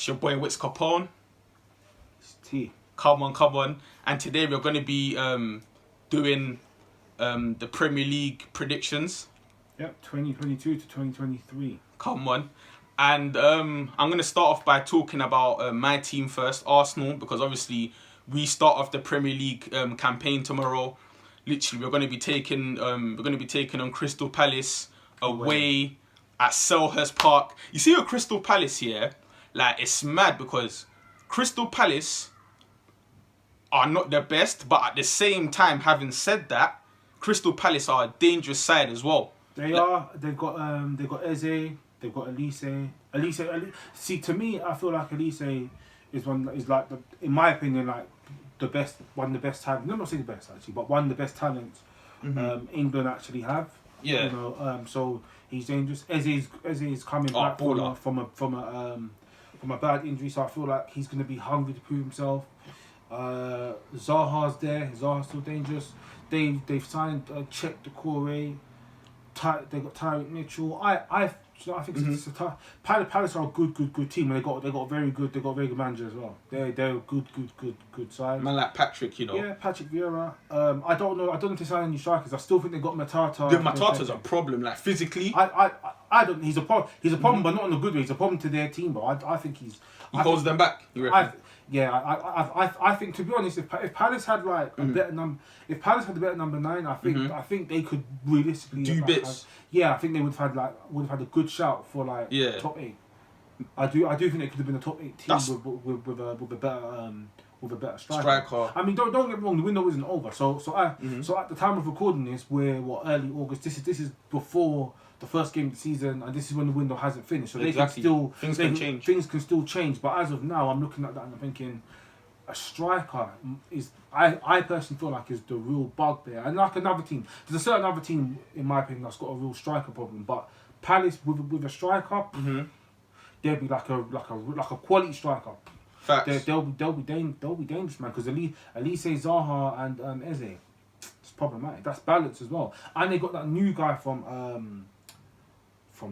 It's your boy Wits Capone. It's T. Come on. And today we're going to be doing the Premier League predictions. Yep, 2022 to 2023. Come on. And I'm going to start off by talking about my team first, Arsenal, because obviously we start off the Premier League campaign tomorrow. Literally, we're going to be taking on Crystal Palace away at Selhurst Park. You see with Crystal Palace here, like it's mad because Crystal Palace are not the best, but at the same time, having said that, Crystal Palace are a dangerous side as well. They are. They've got Eze. They've got Elise. See, to me, I feel like Elise is like in my opinion, like one of the best talents. No, not saying the best actually, but one of the best talents England actually have. Yeah. You know, so he's dangerous. Eze is coming back from a bad injury, so I feel like he's going to be hungry to prove himself. Zaha's there. Zaha's still dangerous. They've signed Czech Decore. They got Tyreek Mitchell. I think Palace are a good team, and they got a very good manager as well. They're a good side. Man like Patrick, you know. Yeah, Patrick Vieira. I don't know if they signed any strikers. I still think they got Matata. The Matata's a problem, like physically. I don't. He's a problem, but not in a good way. He's a problem to their team, but I think he holds them back. You reckon? I think, to be honest, if Palace had like a better number, if Palace had a better number 9, I think they could realistically do bits. I think they would have had a good shout for like top 8. I do think they could have been a top 8 team with a better striker. I mean, don't get me wrong, the window isn't over. So at the time of recording this, we're early August. This is before the first game of the season, and this is when the window hasn't finished. So exactly. Things can still change. But as of now, I'm looking at that and I'm thinking, a striker is I personally feel like is the real bugbear. And like another team, there's a certain other team in my opinion that's got a real striker problem. But Palace with a striker, they'll be like a quality striker. Facts. They'll be dangerous, man. Because Elise, Zaha, and Eze, it's problematic. That's balance as well. And they got that new guy from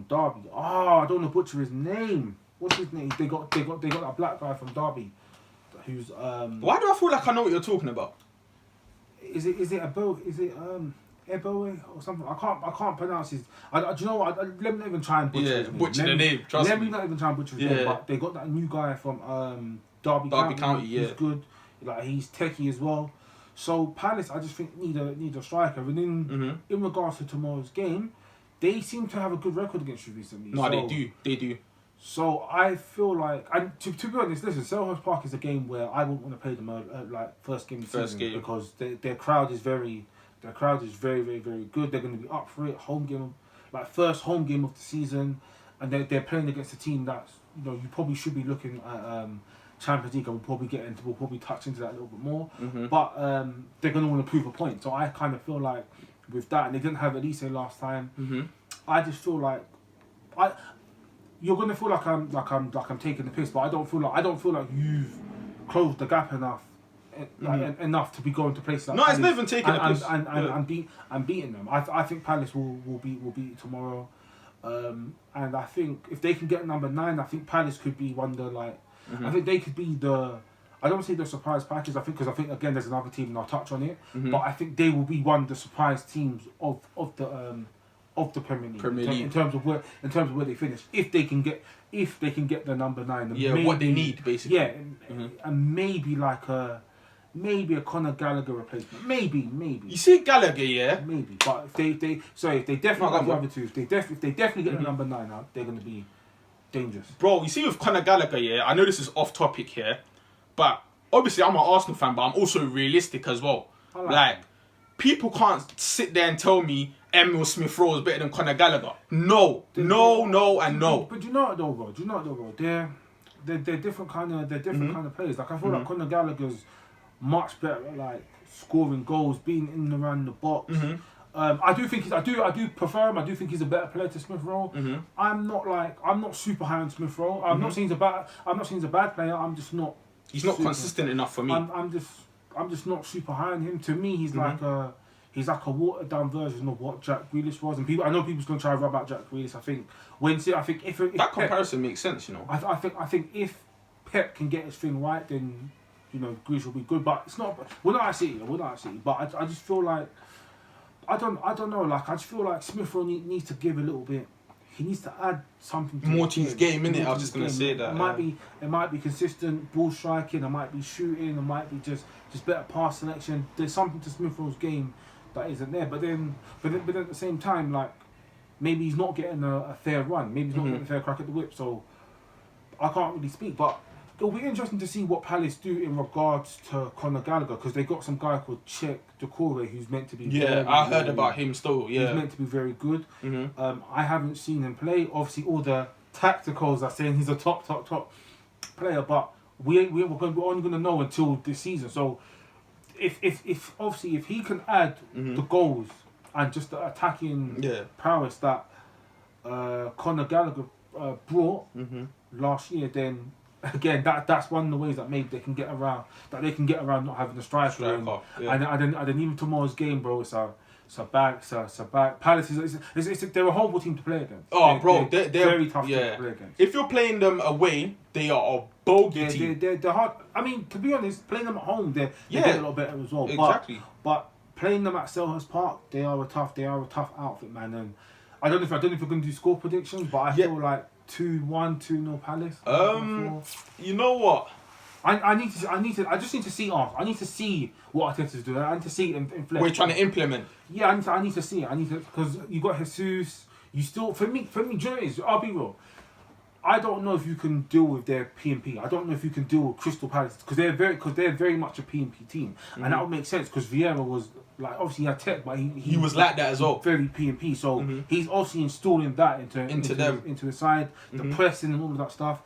Derby. I don't know butcher his name. What's his name? They got that black guy from Derby, who's Why do I feel like I know what you're talking about? Is it Ebo? Is it Ebo or something? I can't pronounce his. Do you know what? Let me not even try and butcher his name. Butcher the name. Trust me. Let me not even try and butcher his name. But they got that new guy from Derby County. Yeah. He's good. Like he's techie as well. So Palace, I just think need a striker. And in regards to tomorrow's game, they seem to have a good record against you recently. No, they do. So I feel like, and to be honest, listen, Selhurst Park is a game where I wouldn't want to play them like first game of the season because their crowd is very, very, very good. They're going to be up for it. First home game of the season, and they're playing against a team that's, you know, you probably should be looking at Champions League, and we'll probably touch into that a little bit more. But they're going to want to prove a point. So I kind of feel like with that, and they didn't have Elise last time. I just feel like you're gonna feel like I'm taking the piss, but I don't feel like you've closed the gap enough enough to be going to places like no, it's not even taking the piss and beating them. I think Palace will beat tomorrow, and I think if they can get number 9, I think Palace could be one of the like. I think they could be the. I don't say the surprise package. I think again there's another team and I'll touch on it, but I think they will be one of the surprise teams of the Premier League. In terms of where they finish, if they can get the number 9, what they need basically. And maybe a Conor Gallagher replacement. Maybe. You see Gallagher, yeah. Maybe, but if they definitely got the other two. If they definitely get the number 9 out, they're going to be dangerous. Bro, you see with Conor Gallagher, yeah. I know this is off topic here, but obviously I'm an Arsenal fan, but I'm also realistic as well. Like people can't sit there and tell me Emile Smith-Rowe is better than Conor Gallagher. No, and no. But do you know what though, bro? They're different kind of players. Like I feel like Conor Gallagher's much better at like scoring goals, being in and around the box. I do prefer him. I do think he's a better player to Smith-Rowe. I'm not super high on Smith-Rowe. I'm not saying he's a bad player. I'm just not. He's not consistent enough for me. I'm just not super high on him. To me, he's like a watered down version of what Jack Grealish was. And I know people's gonna try to rub out Jack Grealish. I think if that comparison makes sense, you know. I think if Pep can get his thing right, then Greece will be good. But it's not. We're not at City. But I just feel like I don't know. Like I just feel like Smith Rowe needs to give a little bit. He needs to add something more to his game, innit? I was just gonna say that. It might be consistent ball striking. It might be shooting. It might be just better pass selection. There's something to Smith Rowe's game that isn't there. But then at the same time, like maybe he's not getting a fair run. Maybe he's not getting a fair crack at the whip. So I can't really speak. But it'll be interesting to see what Palace do in regards to Conor Gallagher, because they got some guy called Czech Doucouré who's meant to be. Yeah, I heard about him still. Yeah, he's meant to be very good. I haven't seen him play. Obviously, all the tacticals are saying he's a top player, but we're only gonna know until this season. So, if he can add the goals and just the attacking prowess that Conor Gallagher brought last year, then. Again, that's one of the ways that maybe they can get around not having a striker. And then even tomorrow's game, bro, it's a bad Palace they're a horrible team to play against. Oh, they're very tough team to play against. If you're playing them away, they are a bogey team. They're hard. I mean, to be honest, playing them at home, they get a lot better as well. Exactly. But playing them at Selhurst Park, they are a tough outfit, man. And I don't know if we're going to do score predictions, but I feel like 2-1, 2-0 Palace. You know what? I just need to see off. I need to see what Arteta's doing. I need to see it in flesh. We're trying to implement. Yeah, I need to see it. Because you got Jesus. You still for me. Do you know what it is? I'll be real. I don't know if you can deal with their P&P. I don't know if you can deal with Crystal Palace because they're very much a P&P team, and that would make sense because Vieira was like obviously he had tech, but he was like that as well. Very P&P, so he's obviously installing that into the side, the pressing and all of that stuff.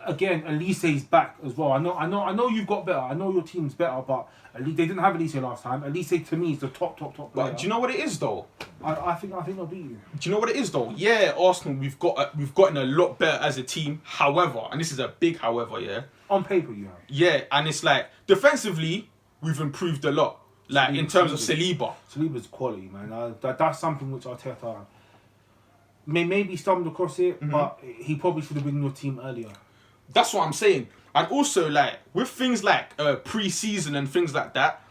Again, Elise's back as well. I know you've got better. I know your team's better, but they didn't have Elise last time. Elise to me is the top player. But do you know what it is though? I think they'll beat you. Do you know what it is though? Yeah, Arsenal, we've gotten a lot better as a team. However, and this is a big however, yeah. On paper, you have. Yeah, and it's like defensively, we've improved a lot. Like in terms of Saliba. Saliba's quality, man. That's something which Arteta maybe stumbled across it, but he probably should have been in your team earlier. That's what I'm saying. And also, like, with things like pre-season and things like that,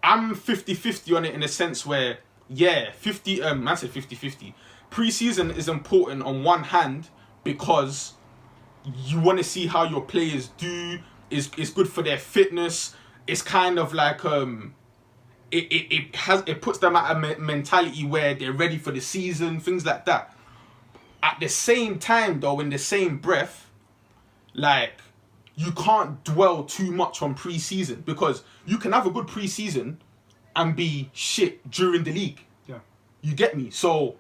I'm 50-50 on it in a sense where, I said 50-50. Pre-season is important on one hand because you want to see how your players do. Is good for their fitness. It's kind of like it puts them at a mentality where they're ready for the season, things like that. At the same time, though, in the same breath, like, you can't dwell too much on pre-season because you can have a good pre-season and be shit during the league. Yeah. You get me? So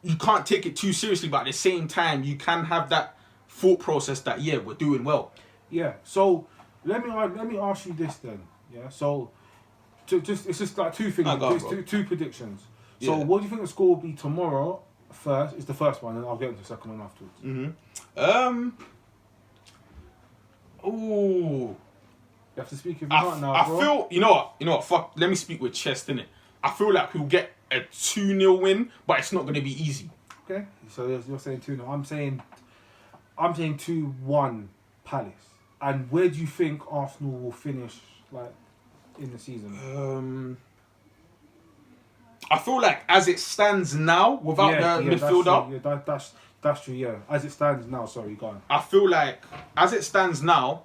you can't take it too seriously, but at the same time, you can have that thought process that, we're doing well. Yeah. So let me ask you this then. Yeah. So it's just like two things. Two predictions. Yeah. So what do you think the score will be tomorrow? First is the first one, and I'll get into the second one afterwards. Ooh. You have to speak if you want now, bro. I feel, you know what, fuck, let me speak with chest, innit? I feel like we'll get a 2-0 win, but it's not going to be easy. Okay, so you're saying 2-0. I'm saying 2-1 Palace. And where do you think Arsenal will finish, like, in the season? I feel like as it stands now, without the midfielder... That's true, yeah. As it stands now, sorry, go on. I feel like, as it stands now,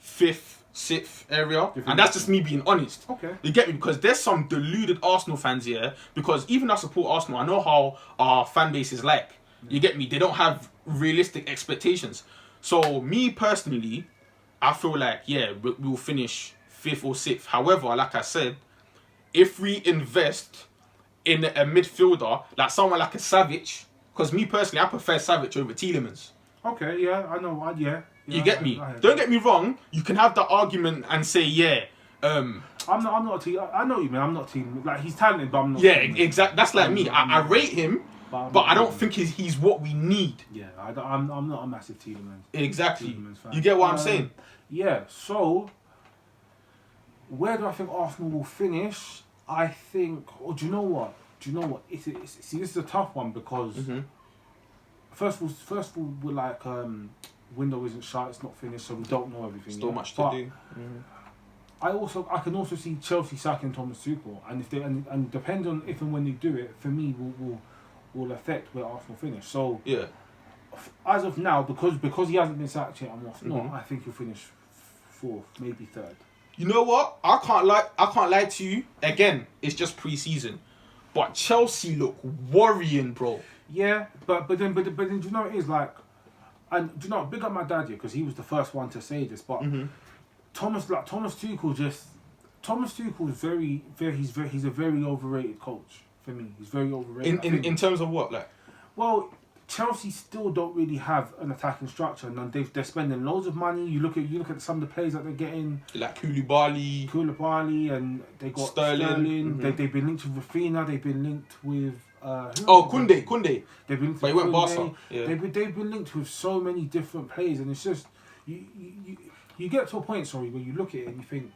5th, 6th area. And that's just me being honest. Okay. You get me? Because there's some deluded Arsenal fans here. Because even I support Arsenal, I know how our fan base is like. You get me? They don't have realistic expectations. So, me personally, I feel like, we'll finish 5th or 6th. However, like I said, if we invest in a midfielder, like someone like a Savic... Because me personally, I prefer Savic over Tielemans. Okay, yeah, I know. You get me? Don't get me wrong. You can have the argument and say, I'm not a team. I know you, man. I'm not a team. Like, he's talented, but I'm not. Yeah, exactly. That's like me. I rate him, but I don't think he's what we need. Yeah, I'm not a massive Tielemans. Exactly. You get what I'm saying? Yeah. So, where do I think Arsenal will finish? I think. Or do you know what? See, this is a tough one because first of all, we're like window isn't shut, it's not finished, so we don't know everything. Still much to do. I can also see Chelsea sacking Thomas Tuchel, and if they and depend on if and when they do it, for me will affect where Arsenal finish. So yeah, as of now, because he hasn't been sacked yet, and what's not, I think he'll finish fourth, maybe third. You know what? I can't lie to you. Again, it's just pre-season, but Chelsea look worrying, bro. Yeah, but then do you know what it is like? And do you know, big up my dad here because he was the first one to say this, but. Thomas Tuchel is he's a very overrated coach for me. He's very overrated. In terms of what, like? Well, Chelsea still don't really have an attacking structure, and they're spending loads of money. You look at some of the players that they're getting, like Koulibaly, and they got Sterling. They've been linked with Rafinha. They've been linked with Koundé. They've been linked but he went Barca. Yeah. They've been linked with so many different players, and it's just you get to a point, where you look at it and you think,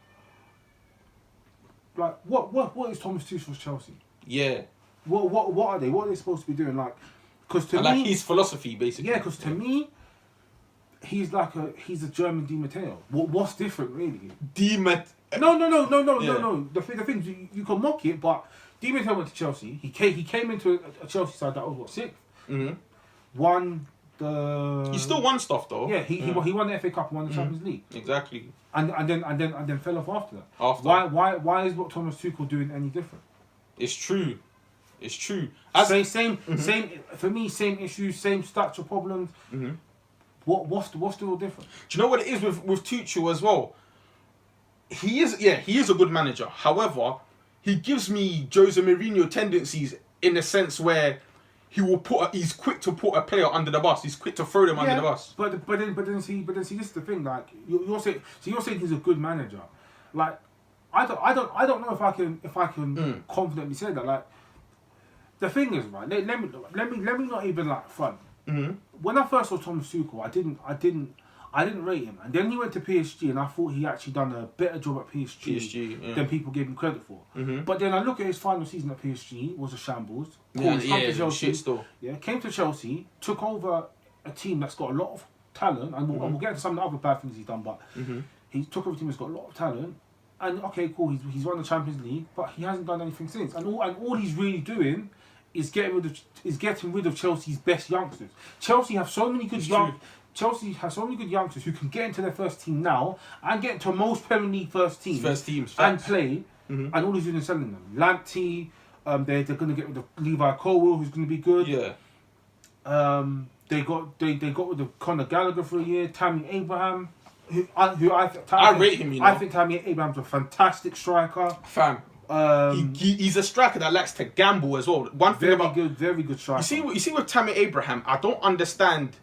like, what is Thomas Tuchel's Chelsea? Yeah. What are they? What are they supposed to be doing? Like, because to me, his philosophy, basically. Yeah, because to me, he's a German Di Matteo. What's different, really? No. The thing you can mock it, but Di Matteo went to Chelsea. He came into a Chelsea side that was sixth. Won. He still won stuff though. Yeah, he won the FA Cup and won the Champions League. Exactly. And then fell off after that. Why is what Thomas Tuchel doing any different? It's true. Same for me, same issues, same structure problems. What's the real difference? Do you know what it is with Tuchel as well? He is a good manager. However, he gives me Jose Mourinho tendencies in the sense where he's quick to put a player under the bus. He's quick to throw them under the bus. But then see this is the thing. Like you're saying he's a good manager. Like I don't know if I can confidently say that. Like the thing is, right. Let me not even like front. When I first saw Thomas Tuchel, I didn't rate him, and then he went to PSG, and I thought he actually done a better job at PSG than people gave him credit for. But then I look at his final season at PSG, was a shambles. Came to Chelsea, took over a team that's got a lot of talent, and we'll get into some of the other bad things he's done, but he took over a team that's got a lot of talent, and okay, cool, he's won the Champions League, but he hasn't done anything since, and all he's really doing is getting rid of Chelsea's best youngsters. Chelsea have so many good youngsters who can get into their first team now and get into most Premier League first teams and play, and all he's doing is selling them. Lamptey, they're going to get rid of Levi Colwill, who's going to be good. Yeah. They got rid of Conor Gallagher for a year. Tammy Abraham, I rate him. I think Tammy Abraham's a fantastic striker. Fam. He's a striker that likes to gamble as well. Very good striker. You see with Tammy Abraham, I don't understand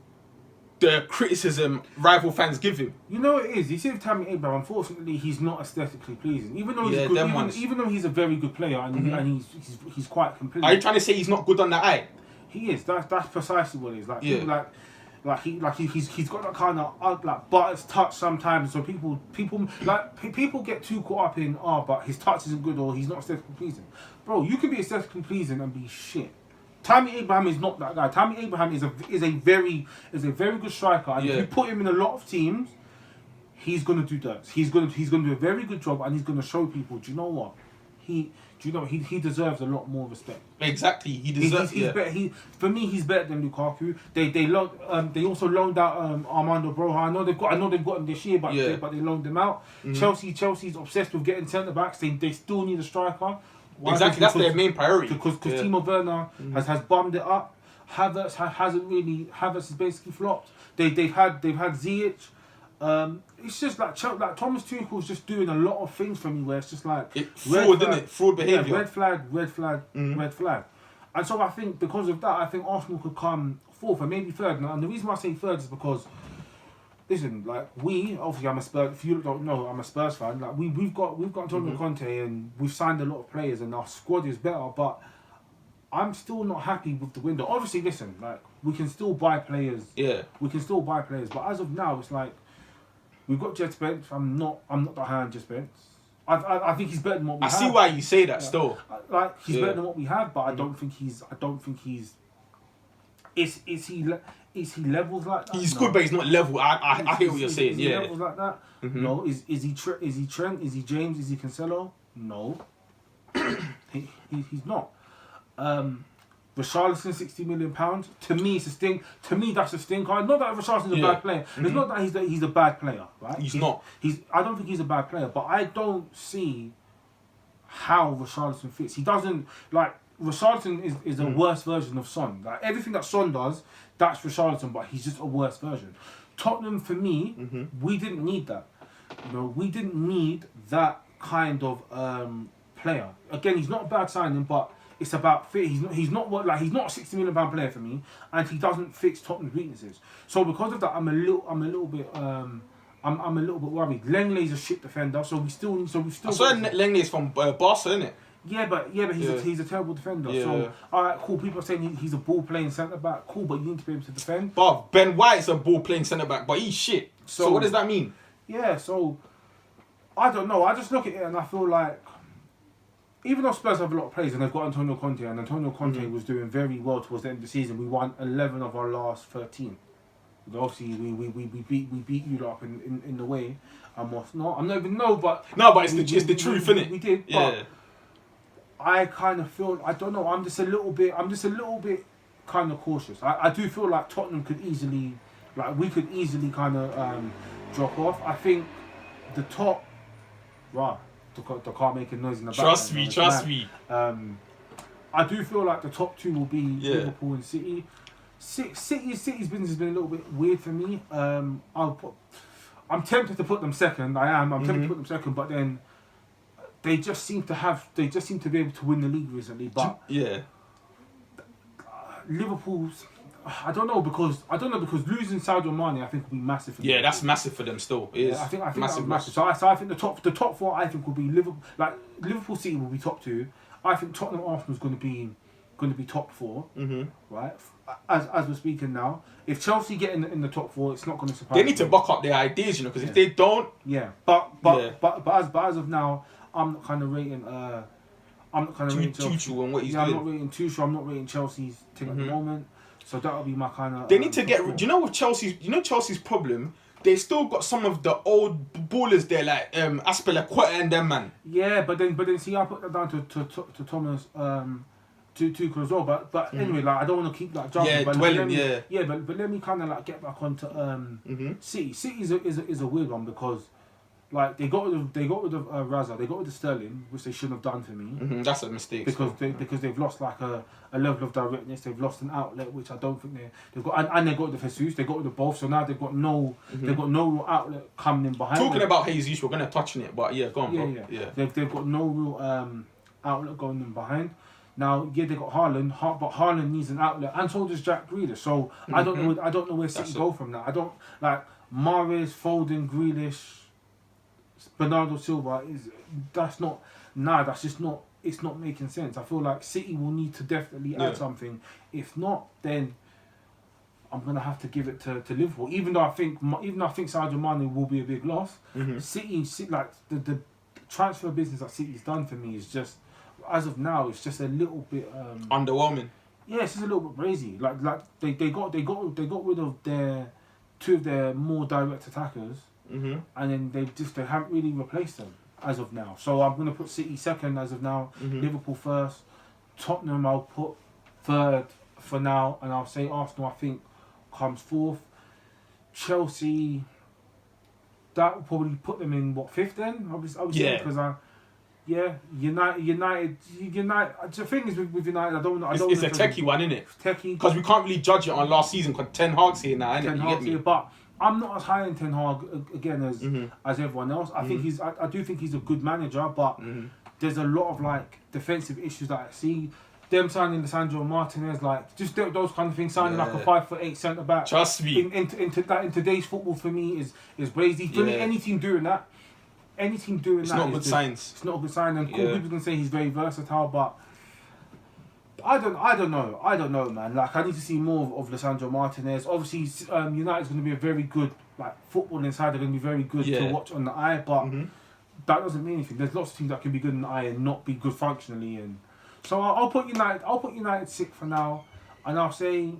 the criticism rival fans give him. You know what it is? You see with Tammy Abraham, unfortunately, he's not aesthetically pleasing. Even though he's good, even though he's a very good player and he's quite complete. Are you trying to say he's not good on the eye? He is. That's precisely what it is. He's got that kind of like butters touch sometimes. So people get too caught up in but his touch isn't good or he's not aesthetically pleasing. Bro, you can be aesthetically pleasing and be shit. Tammy Abraham is not that guy. Tammy Abraham is a very good striker, and if you put him in a lot of teams, he's gonna do dirt. He's gonna do a very good job, and he's gonna show people. Do you know what? He deserves a lot more respect. Exactly, he deserves. Better, for me, he's better than Lukaku. They also loaned out Armando Broja. I know they've got him this year, but they loaned him out. Chelsea's obsessed with getting centre backs. They still need a striker. Exactly, that's their main priority. Because Timo Werner has bummed it up. Havertz has basically flopped. They've had Ziyech. It's just like Thomas Tuchel's just doing a lot of things for me where it's just like fraud behaviour. Yeah, red flag. And so I think because of that, I think Arsenal could come fourth and maybe third. And the reason why I say third is because, listen, like obviously I'm a Spurs. If you don't know, I'm a Spurs fan. Like we've got Antonio Conte and we've signed a lot of players and our squad is better, but I'm still not happy with the window. Obviously, listen, like we can still buy players. Yeah. We can still buy players, but as of now, it's like we've got Jed Spence. I'm not that high on Jed Spence. I think he's better than what we have. I see why you say that still. Like he's better than what we have, but I don't think he's. Is is he levels like that? He's good, but he's not level. I hear what you're saying. Is he Yeah. levels like that? Mm-hmm. No. Is he is he Trent? Is he James? Is he Cancelo? No. He's not. Richarlison, £60 million. To me, it's a stink. To me, that's a stinker. Not that Richarlison's a bad player. It's not that he's a bad player, right? He's not. I don't think he's a bad player, but I don't see how Richarlison fits. He doesn't like. Richarlison is a worse version of Son. Like everything that Son does, that's Richarlison, but he's just a worse version. Tottenham, for me, we didn't need that. You know, we didn't need that kind of player. Again, he's not a bad signing, but it's about fit. He's not a £60 million player for me, and he doesn't fix Tottenham's weaknesses. So because of that, I'm a little bit worried. Langley's a shit defender, so we still. I saw Langley's from Barca, isn't it? Yeah, but he's a terrible defender. Yeah. So alright, cool. People are saying he's a ball playing centre back. Cool, but you need to be able to defend. But Ben White's a ball playing centre back, but he's shit. So what does that mean? Yeah, so I don't know. I just look at it and I feel like, even though Spurs have a lot of players and they've got Antonio Conte, and Antonio Conte was doing very well towards the end of the season. We won 11 of our last 13. Obviously, we beat you lot up in the way and what's not. I'm not even but it's the truth, isn't it? We did, yeah. But I kind of feel, I don't know. I'm just a little bit kind of cautious. I do feel like Tottenham could easily, we could easily kind of drop off. I think the top, right. The car making noise in the background. Trust me. I do feel like the top two will be Liverpool and City. City's business has been a little bit weird for me. I'm tempted to put them second. I'm tempted to put them second, but then they just seem to be able to win the league recently. But Liverpool's, I don't know because losing Sadio Mane I think will be massive for them. Yeah, that's massive for them still. It is. I think massive. So I think the top four I think will be Liverpool. Liverpool, City will be top two. I think Tottenham, Arsenal is going to be top four. Right. As we're speaking now, if Chelsea get in the top four, it's not going to surprise. They need to buck up their ideas, because if they don't, But as of now, I'm not kind of rating. Tuchel and what he's doing. I'm not rating Tuchel. I'm not rating Chelsea's team at the moment. So that'll be my kind of. They need to get. Do you know with Chelsea? You know Chelsea's problem. They still got some of the old ballers there, like Aspilicueta and them, man. Yeah, but then see, I put that down to Thomas Tuchel as well. But anyway, I don't want to keep jumping. Yeah, but dwelling. But let me kind of get back onto City. City is a weird one because. They got rid of Raza, they got rid of Sterling, which they shouldn't have done for me. That's a mistake. Because they've lost a level of directness, they've lost an outlet, which I don't think they've got, and they got rid of Jesus, they got rid of both, so now they've got no real outlet coming in behind. Talking about Jesus, we're gonna touch on it, but go on, bro. Yeah. They've got no real outlet going in behind. Now, they got Haaland, but Haaland needs an outlet, and so does Jack Grealish. So I don't know where City go from that. I don't Mahrez, Foden, Grealish. Bernardo Silva it's not making sense. I feel like City will need to definitely add something. If not, then I'm gonna have to give it to Liverpool. Even though I think Sadio Mane will be a big loss. City the transfer business that City's done for me is just, as of now, it's just a little bit underwhelming. Yeah, it's just a little bit crazy. They got rid of two of their more direct attackers. And then they haven't really replaced them as of now. So I'm going to put City second as of now, Liverpool first, Tottenham I'll put third for now, and I'll say Arsenal I think comes fourth. Chelsea, that will probably put them in fifth then? I would say because United. The thing is with United, I don't know. It's a techie one, isn't it? Techie because we can't really judge it on last season because Ten Hag's here now, isn't it? You get me? But I'm not as high in Ten Hag again as everyone else. I think I do think he's a good manager, but there's a lot of defensive issues that I see. Them signing Lisandro Martinez, just those kind of things. Signing a 5'8" centre back. Trust me. In today's football for me is crazy. For me, any team doing that, it's not good signs. It's not a good sign. And cool, people can say he's very versatile, but I don't know, man. I need to see more of Lisandro Martinez. Obviously, United's going to be a very good football inside. They're going to be very good to watch on the eye, but that doesn't mean anything. There's lots of teams that can be good in the eye and not be good functionally. And so I'll put United. I'll put United sixth for now, and I'll say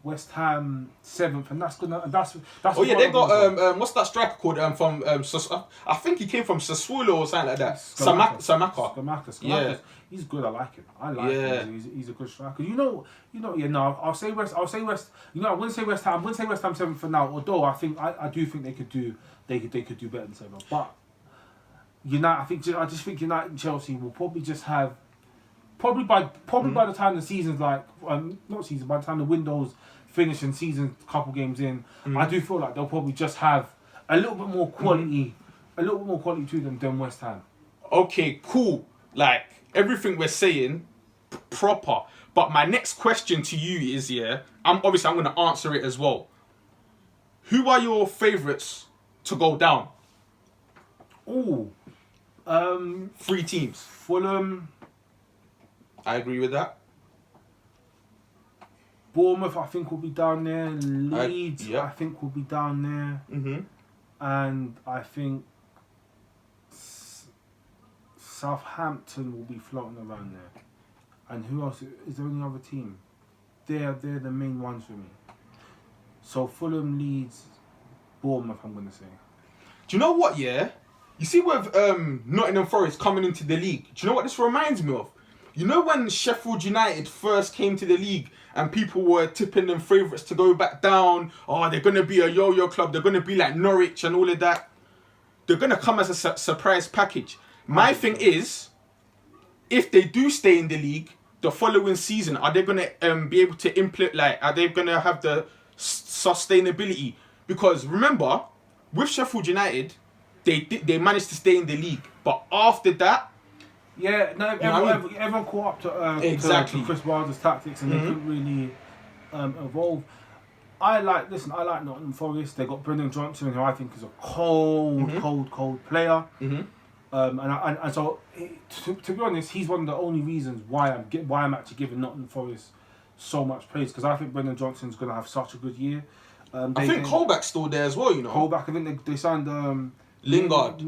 West Ham 7th, and that's that's. Oh yeah, they got what's that striker called from I think he came from Sassuolo or something like that. Samaka. Yeah, he's good. I like him. He's a good striker. Yeah. No, I'll say West. You know, I wouldn't say West Ham. 7th for now. Although I do think they could do better than 7th. But United, I just think United and Chelsea will probably just have. Probably by the time the season's by the time the window's finished and season couple games in, I do feel like they'll probably just have a little bit more quality, to them than West Ham. Okay, cool. Like everything we're saying, proper. But my next question to you is, I'm going to answer it as well. Who are your favourites to go down? Oh, 3 teams. Fulham. I agree with that. Bournemouth, I think, will be down there. Leeds, I think, will be down there. Mm-hmm. And I think Southampton will be floating around there. And who else? Is there any other team? They're the main ones for me. So Fulham, Leeds, Bournemouth, I'm going to say. Do you know what, You see with Nottingham Forest coming into the league, do you know what this reminds me of? You know when Sheffield United first came to the league and people were tipping them favourites to go back down? Oh, they're going to be a yo-yo club. They're going to be like Norwich and all of that. They're going to come as a surprise package. My thing is, if they do stay in the league, the following season, are they going to be able to implement, are they going to have the sustainability? Because remember, with Sheffield United, they managed to stay in the league. But after that, everyone caught up to Chris Wilder's tactics and they couldn't really evolve. I like Nottingham Forest. They got Brendan Johnson, who I think is a cold player. Mm-hmm. And so, to be honest, he's one of the only reasons why I'm actually giving Nottingham Forest so much praise, because I think Brendan Johnson's going to have such a good year. I think Colback's still there as well, Colback, I think they signed Lingard.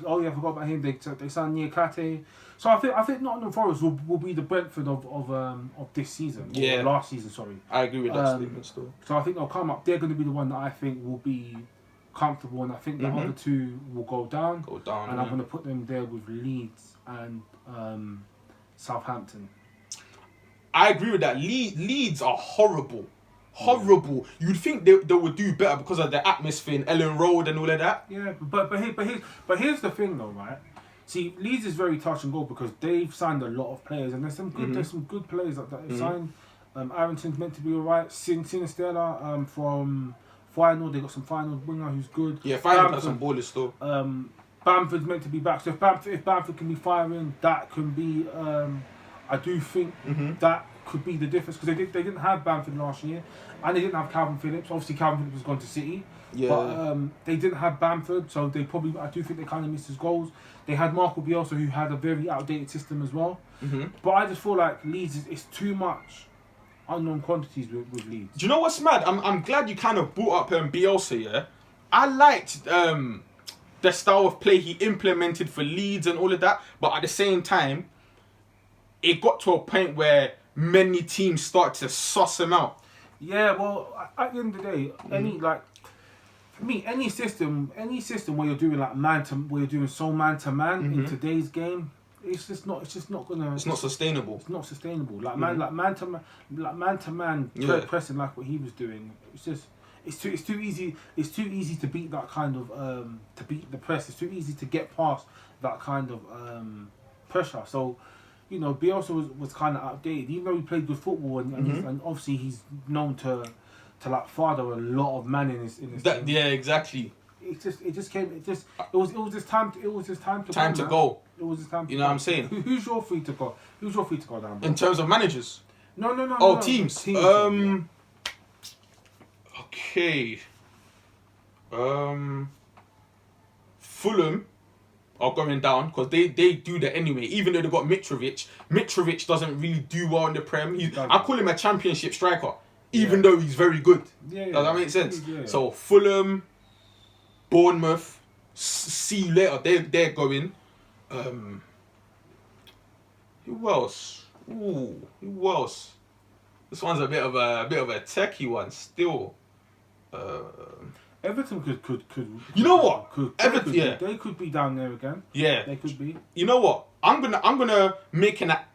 Oh yeah, I forgot about him. They signed Niakate. So I think Nottingham Forest will be the Brentford of this season. Yeah. Or last season, sorry. I agree with that statement still. So I think they'll come up. They're going to be the one that I think will be comfortable, and I think the other two will go down. And I'm going to put them there with Leeds and Southampton. I agree with that. Leeds are horrible. You'd think they would do better because of the atmosphere in Ellen Road and all of that. Yeah, but here's the thing though, right? See, Leeds is very touch and go because they've signed a lot of players, and there's some good players that they've signed. Arrington's meant to be alright. Sinistella from Final, they got some Final winger who's good. Yeah, Final has some ballers still. Bamford's meant to be back, so if Bamford can be firing, that can be. I do think that could be the difference, because they didn't have Bamford last year, and they didn't have Calvin Phillips. Obviously, Calvin Phillips has gone to City, but they didn't have Bamford, so I do think they kind of missed his goals. They had Marco Bielsa, who had a very outdated system as well. But I just feel like Leeds is too much unknown quantities with Leeds. Do you know what's mad? I'm glad you kind of brought up Bielsa. Yeah, I liked the style of play he implemented for Leeds and all of that, but at the same time, it got to a point where many teams start to suss him out. Yeah, well, at the end of the day, for me, any system where you're doing man to man in today's game, it's not gonna. It's not sustainable. It's not sustainable. Man to man pressing like what he was doing. It's too easy. It's too easy to beat that kind of to beat the press. It's too easy to get past that kind of pressure. So, Bielsa was kind of outdated, even though he played good football and obviously he's known to father a lot of men in his team. Yeah, exactly. It was just time to go. It was just time to go. You know what I'm saying? Who's your free to go? Who's your free to go down? Bro? In terms of managers? No. Teams. Okay. Fulham are going down because they do that anyway. Even though they got Mitrovic doesn't really do well in the Prem. I call him a championship striker, even though he's very good. Yeah. Does that make sense? Yeah. So Fulham, Bournemouth, see you later. They're going. Who else? Who else? This one's a bit of a techie one still. Everton could. You know what? Everton, they could be down there again. Yeah, they could be. You know what? I'm gonna make a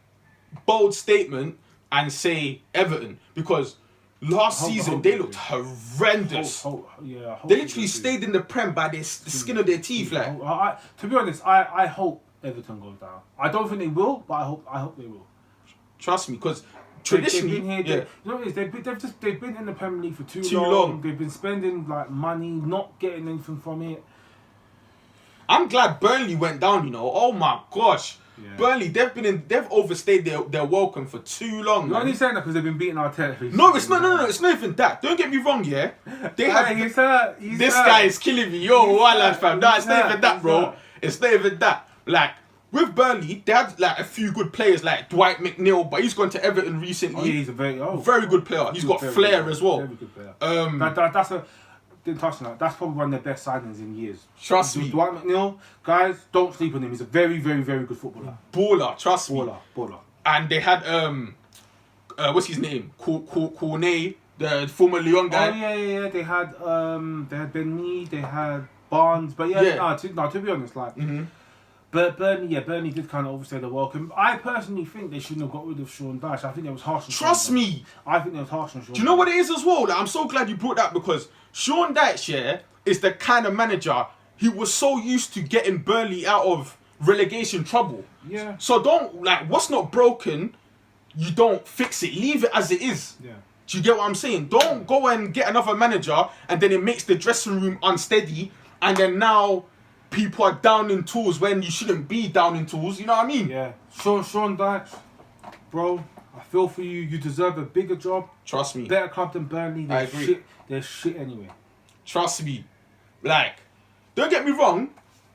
bold statement and say Everton because last season they looked horrendous. They literally stayed in the Prem by the skin of their teeth. Like, to be honest, I hope Everton goes down. I don't think they will, but I hope they will. Trust me, because traditionally, you know what it is? They've been in the Premier League for too long. They've been spending like money, not getting anything from it. I'm glad Burnley went down. You know, oh my gosh, Burnley they've overstayed their welcome for too long. You're only saying that because they've been beating Arteta. No, it's not. It's not even that. Don't get me wrong. Yeah, they have. He's hurt. This guy is killing me. Yo, lad, fam. No, it's not even that, bro. It's not even that. Like. With Burnley, they had like a few good players like Dwight McNeil, but he's gone to Everton recently. Oh, yeah, he's a very good player. He's got flair as well. Very good player. Didn't touch on that. That's probably one of their best signings in years. Trust me. Dwight McNeil, guys, don't sleep on him. He's a very, very, very good footballer. Baller, trust me. Baller. And they had what's his name? Cornet, the former Lyon guy. Oh yeah. They had Ben Mee, they had Barnes, but to be honest, like. Mm-hmm. But Burnley did kind of overstay the welcome. I personally think they shouldn't have got rid of Sean Dyche. I think it was harsh on Trust me. I think it was harsh on Sean. Do you know what it is as well? Like, I'm so glad you brought that because Sean Dyche, is the kind of manager he was so used to getting Burnley out of relegation trouble. Yeah. So don't, like, what's not broken, you don't fix it. Leave it as it is. Yeah. Do you get what I'm saying? Don't go and get another manager and then it makes the dressing room unsteady and then now people are down in tools when you shouldn't be down in tools. You know what I mean? Yeah. Sean Dyche, bro, I feel for you. You deserve a bigger job. Trust me. Better club than Burnley. I agree. They're shit anyway. Trust me. Like, don't get me wrong.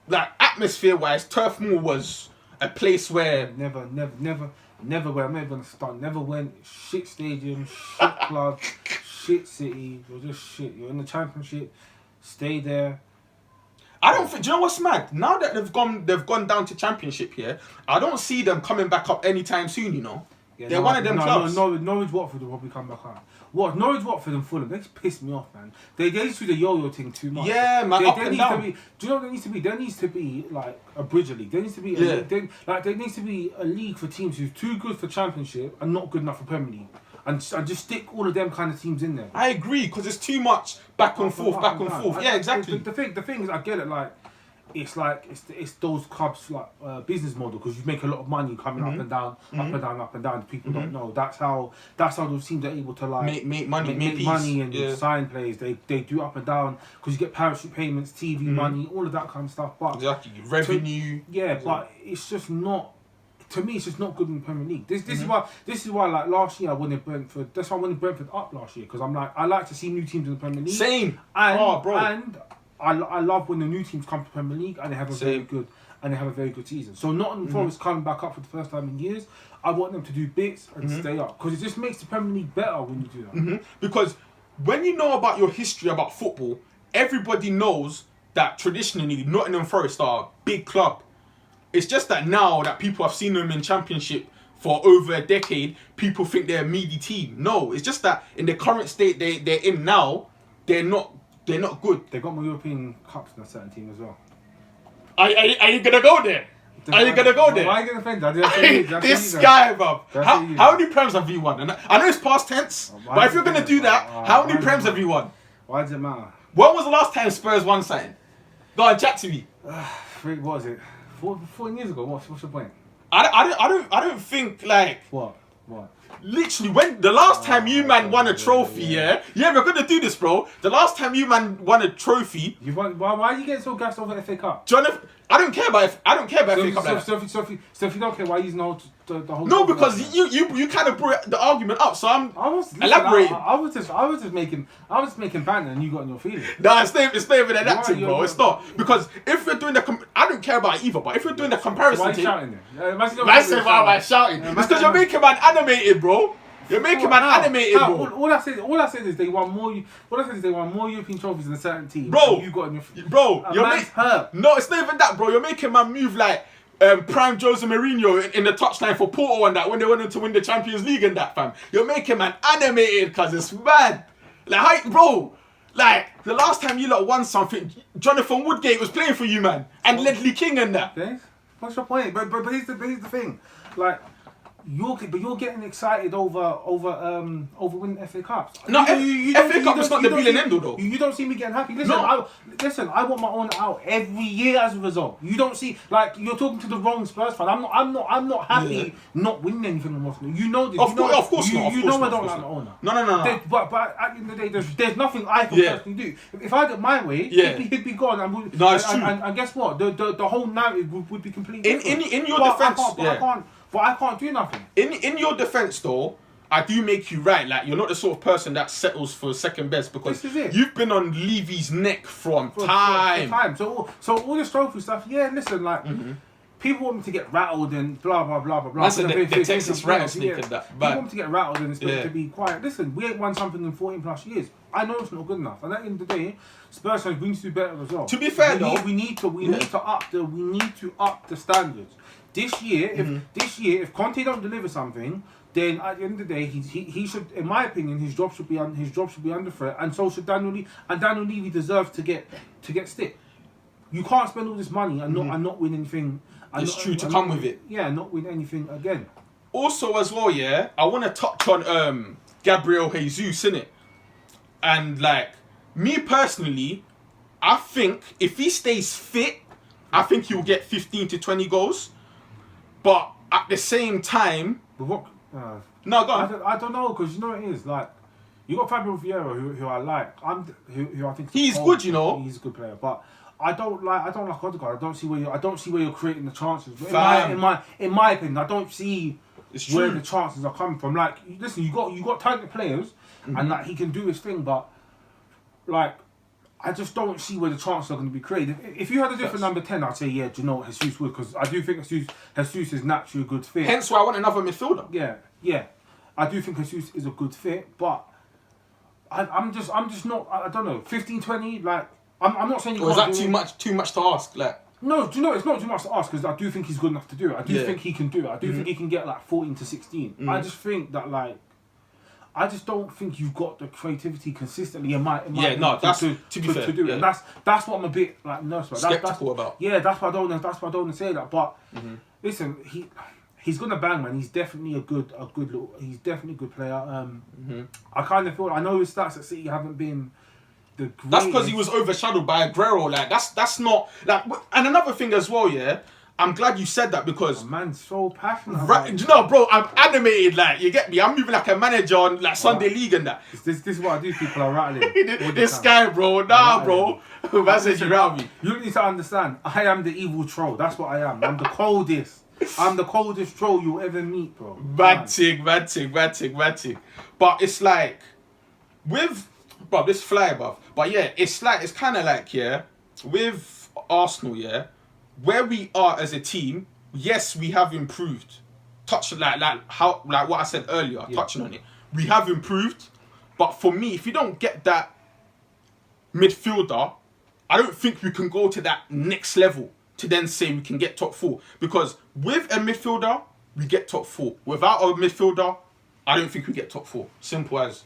Like, atmosphere-wise, Turf Moor was a place where... Never where I'm never going to start. Never went. Shit stadium, shit club, shit city. You're just shit. You're in the Championship. Stay there. I don't think. Do you know what's mad? Now that they've gone down to Championship here. I don't see them coming back up anytime soon. You know, they're one of them clubs. Norwich Watford will probably come back up. What Norwich Watford and Fulham? They just piss me off, man. They used to do the yo-yo thing too much. Yeah, man. Up and down. Do you know what there needs to be? There needs to be like a Bridger League. There needs to be there needs to be a league for teams who's too good for Championship and not good enough for Premier League. And just stick all of them kind of teams in there. I agree because it's too much back and forth. Yeah, exactly. The thing is, I get it. Like, it's those clubs like business model because you make a lot of money coming up and down, up and down. People don't know. That's how those teams are able to like make money, make money and sign players. They do up and down because you get parachute payments, TV money, all of that kind of stuff. But exactly revenue. But it's just not. To me, it's just not good in the Premier League. This is why like last year I wanted Brentford. That's why I wanted Brentford up last year because I'm like I like to see new teams in the Premier League. Same. And I love when the new teams come to the Premier League and they have a very good season. So Nottingham Forest coming back up for the first time in years. I want them to do bits and stay up because it just makes the Premier League better when you do that. Because when you know about your history about football, everybody knows that traditionally Nottingham Forest are a big club. It's just that now that people have seen them in Championship for over a decade, people think they're a meaty team. No, it's just that in the current state they're in now, they're not good. They got more European Cups than a certain team as well. Are you gonna go there? Are you gonna go there? Why are you gonna defend that? This guy, bruv. How many Prems have you won? And I know it's past tense, but if you're gonna do that, how many Prems have you won? Why does it matter? When was the last time Spurs won something? Go on, chat to me. What was it? 14 years ago. What's the point? I don't think like what. Literally, when the last time you man won a trophy, yeah, we're gonna do this, bro. The last time you man won a trophy, you won. Why are you getting so gassed over the FA Cup? Jonathan, I don't care about FA Cup. So if you don't care, why are you using the whole? No, because you kind of brought the argument up, so I'm elaborating. I was just making banter, and you got in your feelings. Nah, it's not even an acting, bro. It's not because if you're doing I don't care about it either. But if you're doing the comparison, why are you shouting then? Why am I shouting? It's because you're making man animated, bro. You're making man animated, bro. All I said is they won more. What I said is they won more European trophies than a certain team. Bro, you got in your bro. You're hurt. No, it's not even that, bro. You're making man move like prime Jose Mourinho in the touchline for Porto and that when they went on to win the Champions League and that, fam. You're making man animated because it's mad. Like, bro, like the last time you lot won something, Jonathan Woodgate was playing for you, man, and Ledley King and that. Okay. What's your point? But here's the thing, like. You're getting excited over winning FA Cups. No, FA Cup is not the be and end all though. You don't see me getting happy. Listen, I want my owner out every year as a result. You don't see, like, you're talking to the wrong Spurs fan. I'm not happy not winning anything on Arsenal. You know this. Of course not. You know I don't like my owner. No. But at the end of the day, there's nothing I can personally do. If I did my way, he'd be gone. And guess what? The whole narrative would be completely different. In your defence, But I can't do nothing. In your defence, though, I do make you right. Like, you're not the sort of person that settles for second best because you've been on Levy's neck from time. So all this trophy stuff, listen, like, people want me to get rattled and blah, blah, blah, blah, blah. That's the Texas rattlesnake and that. People want me to get rattled and expect to be quiet. Listen, we ain't won something in 14 plus years. I know it's not good enough. And at the end of the day, Spurs fans, we need to do better as well. To be fair, we need to up the standards. This year, if Conte don't deliver something, then at the end of the day, he should, in my opinion, his job should be under threat, and so should Daniel Levy. And Daniel Levy deserves to get stick. You can't spend all this money and not win anything. It's true to come with it. Yeah, not win anything again. Also, as well, I want to touch on Gabriel Jesus, innit? And like me personally, I think if he stays fit, I think he'll get 15 to 20 goals. But at the same time... But what... no, go on. I don't know, because you know what it is, like... You got Fabio Vieira, who I like. Who I think... He's good, you know. He's a good player, but... I don't like Odegaard. I don't see where you're creating the chances. In my opinion, I don't see where the chances are coming from. Like, listen, you got talented players, and like he can do his thing, but like I just don't see where the chances are going to be created. If you had a different number 10, I'd say do you know what, Jesus would, because I do think Jesus is naturally a good fit. Hence why I want another midfielder. Yeah, I do think Jesus is a good fit, but I'm just not. I don't know. 15, 20, like. I'm not saying you can't. Is that too much to ask? Like, no, do you know it's not too much to ask because I do think he's good enough to do it. I do think he can do it. I do think he can get like 14 to 16. I just think that like, I just don't think you've got the creativity consistently in my to be fair, to do it. And that's what I'm a bit like nervous about. Skeptical about. Yeah, that's why I don't want to say that. But listen, he's gonna bang, man. He's definitely a good player. I kind of feel, I know his stats at City haven't been. That's because he was overshadowed by Aguero. Like that's not like. And another thing as well, I'm glad you said that because man's so passionate. Right, you know, bro, I'm animated. Like, you get me? I'm moving like a manager on like Sunday League and that. This is what I do. People are rattling. this guy, bro. Bro. Man says you rattle me. You need to understand. I am the evil troll. That's what I am. I'm the coldest. I'm the coldest troll you'll ever meet, bro. Bad thing. But it's like with. Bro, this fly above. But it's kind of like, with Arsenal, where we are as a team, yes, we have improved. Touching like what I said earlier, touching on it. We have improved, but for me, if you don't get that midfielder, I don't think we can go to that next level to then say we can get top 4. Because with a midfielder, we get top 4. Without a midfielder, I don't think we get top 4. Simple as.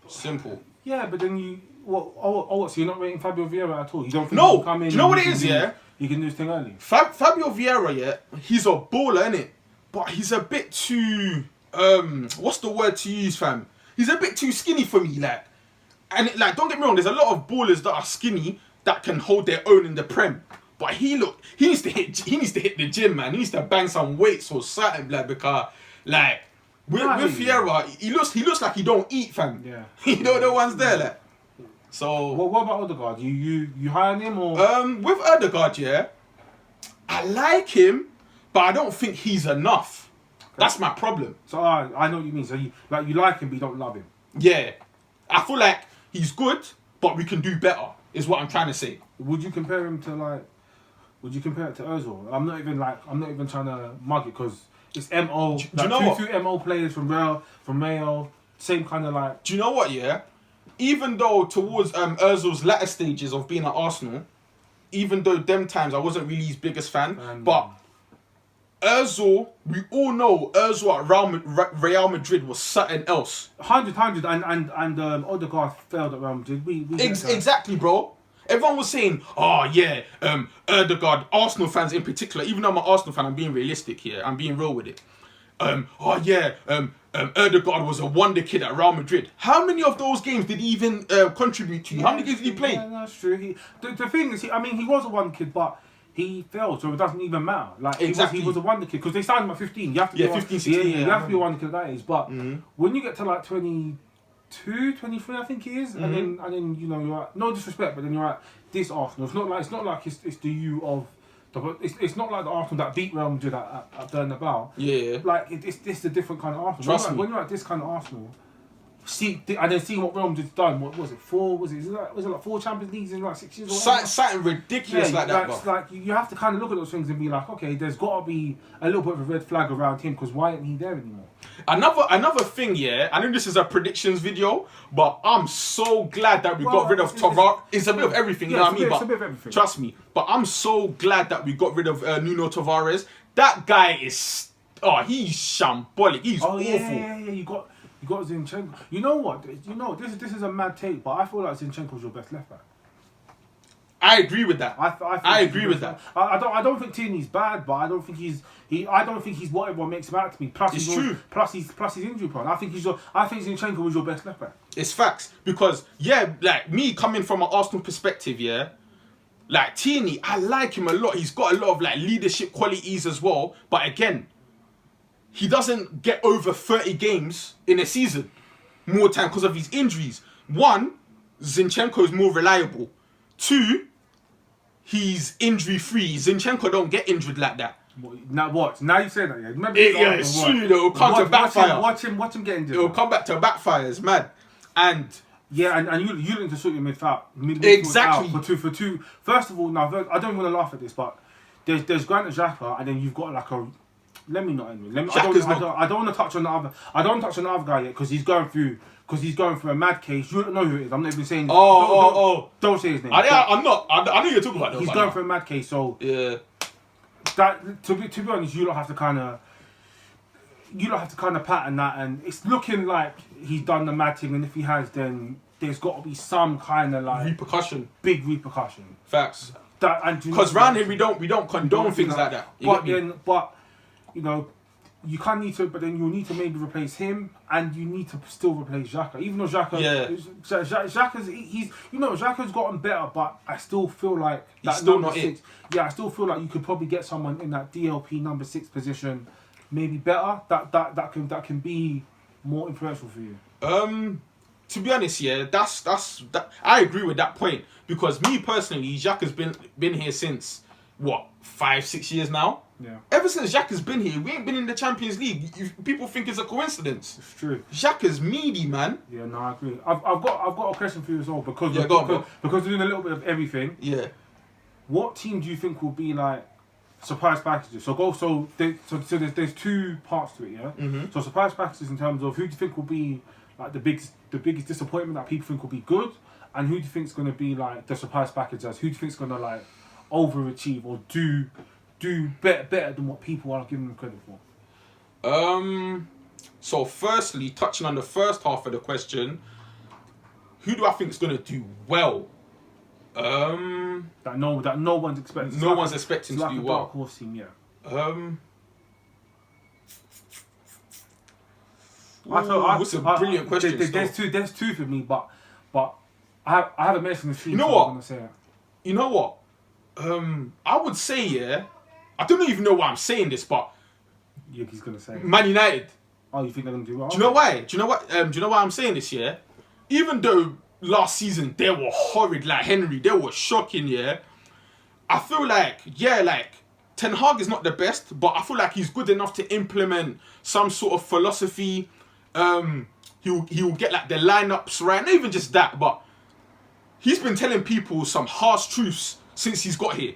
Simple. Yeah, but then so you're not rating Fabio Vieira at all? You don't think no. He can come in? Do you know what it is? You can do this thing early. Fabio Vieira, he's a baller, innit? But he's a bit too what's the word to use, fam? He's a bit too skinny for me, like. And don't get me wrong, there's a lot of ballers that are skinny that can hold their own in the Prem. But he needs to hit the gym, man. He needs to bang some weights or something, like, because like. With Vieira, he looks like he don't eat, fam. Yeah. You know the ones there, like. So. Well, what about Odegaard? You hiring him or? With Odegaard, I like him, but I don't think he's enough. Okay. That's my problem. So I know what you mean. So you like him, but you don't love him. Yeah, I feel like he's good, but we can do better. Is what I'm trying to say. Would you compare him to Would you compare it to Ozil? I'm not even trying to mug it because. It's MO. Do you know two MO players from Mayo, same kind of like. Do you know what? Even though towards Özil's latter stages of being at Arsenal, even though them times I wasn't really his biggest fan, but Ozil, we all know Ozil at Real Madrid was something else. 100, and Odegaard failed at Real Madrid. Exactly, bro. Everyone was saying, oh yeah, Odegaard, Arsenal fans in particular, even though I'm an Arsenal fan, I'm being realistic here, I'm being real with it. Odegaard was a wonder kid at Real Madrid. How many of those games did he even contribute to? How many games did he play? Yeah, that's true. The thing is, he was a wonder kid, but he failed, so it doesn't even matter. Like, exactly. He was a wonder kid, because they signed him at 15. You have to 15, 16. You have to be a wonder kid at that age. But when you get to like 22, 23, I think he is, and then you know, you're at, no disrespect, but then you're at this Arsenal. It's not like it's the you of. It's not like the Arsenal that beat Real Madrid at Bernabeu. Yeah. Like, it's a different kind of Arsenal. Trust me. When you're at this kind of Arsenal, seeing what Real Madrid's done. What was it? 4? Was it like 4 Champions Leagues in like 6 years? Something ridiculous like that. It's like you have to kind of look at those things and be like, okay, there's got to be a little bit of a red flag around him, because why isn't he there anymore? Another thing, yeah. I know this is a predictions video, but I'm so glad that we got rid of Tavares. It's a bit of everything, you know what I mean? It's a bit of everything. Trust me. But I'm so glad that we got rid of Nuno Tavares. That guy is, he's shambolic. He's awful. Yeah. You got Zinchenko. You know what? This is a mad take, but I feel like Zinchenko's your best left back. I agree with that. I agree with that. I don't think Tierney's bad, but I don't think he's what everyone makes him out to be. Plus, it's true. Plus he's injury prone. I think Zinchenko was your best left back. It's facts, because like me coming from an Arsenal perspective, yeah. Like Tierney, I like him a lot. He's got a lot of like leadership qualities as well. But again, he doesn't get over 30 games in a season more time because of his injuries. 1, Zinchenko is more reliable. 2, he's injury free. Zinchenko don't get injured like that. Now what? Now you say that, yeah. Remember it's true though. It'll come to backfire. Watch him get injured. It'll come back to backfire. It's mad. And yeah, and you need to sort your midfield exactly out for two. First of all, now I don't want to laugh at this, but there's Granit Xhaka, and then you've got like a. Let me not anyway. I don't want to touch on the other. I don't touch on the other guy yet, because he's going through a mad case. You don't know who it is. I'm not even saying. Don't say his name. I'm not. I know you're talking about. He's going through a mad case, so yeah. That to be honest, you don't have to kind of pattern that, and it's looking like he's done the mad thing, and if he has, then there's got to be some kind of like big repercussion. Facts. Because round here we don't condone things like that. But you know, you can't need to. But then you'll need to maybe replace him, and you need to still replace Xhaka. Even though Xhaka's gotten better, but I still feel like he's still not it. Yeah, I still feel like you could probably get someone in that DLP number 6 position, maybe better. That can be more influential for you. To be honest, yeah, that's I agree with that point, because me personally, Xhaka's been here since what, 5-6 years now. Yeah. Ever since Xhaka's been here, we ain't been in the Champions League. People think it's a coincidence. It's true. Xhaka's meaty, man. Yeah, no, I agree. I've got a question for you as well, because go on. Because we're doing a little bit of everything. Yeah. What team do you think will be like surprise packages? So there's 2 parts to it, yeah. Mm-hmm. So surprise packages in terms of who do you think will be like the biggest disappointment that people think will be good, and who do you think is going to be like the surprise packages? Who do you think is going to like overachieve or do better than what people are giving them credit for? So firstly, touching on the first half of the question, who do I think is going to do well? That no one's expecting. No one's expecting to do well. Dark horse team, yeah. That's a brilliant question. There's two for me, but I haven't mentioned the team. You know so what? I'm gonna say it. You know what? I would say, yeah. I don't even know why I'm saying this, but yeah, he's gonna say it. Man United. Oh, you think they're gonna do well? Do you know why? Do you know why I'm saying this? Yeah, even though last season they were horrid, like Henry, they were shocking. Yeah, I feel like Ten Hag is not the best, but I feel like he's good enough to implement some sort of philosophy. He will get like the lineups right, not even just that, but he's been telling people some harsh truths since he's got here.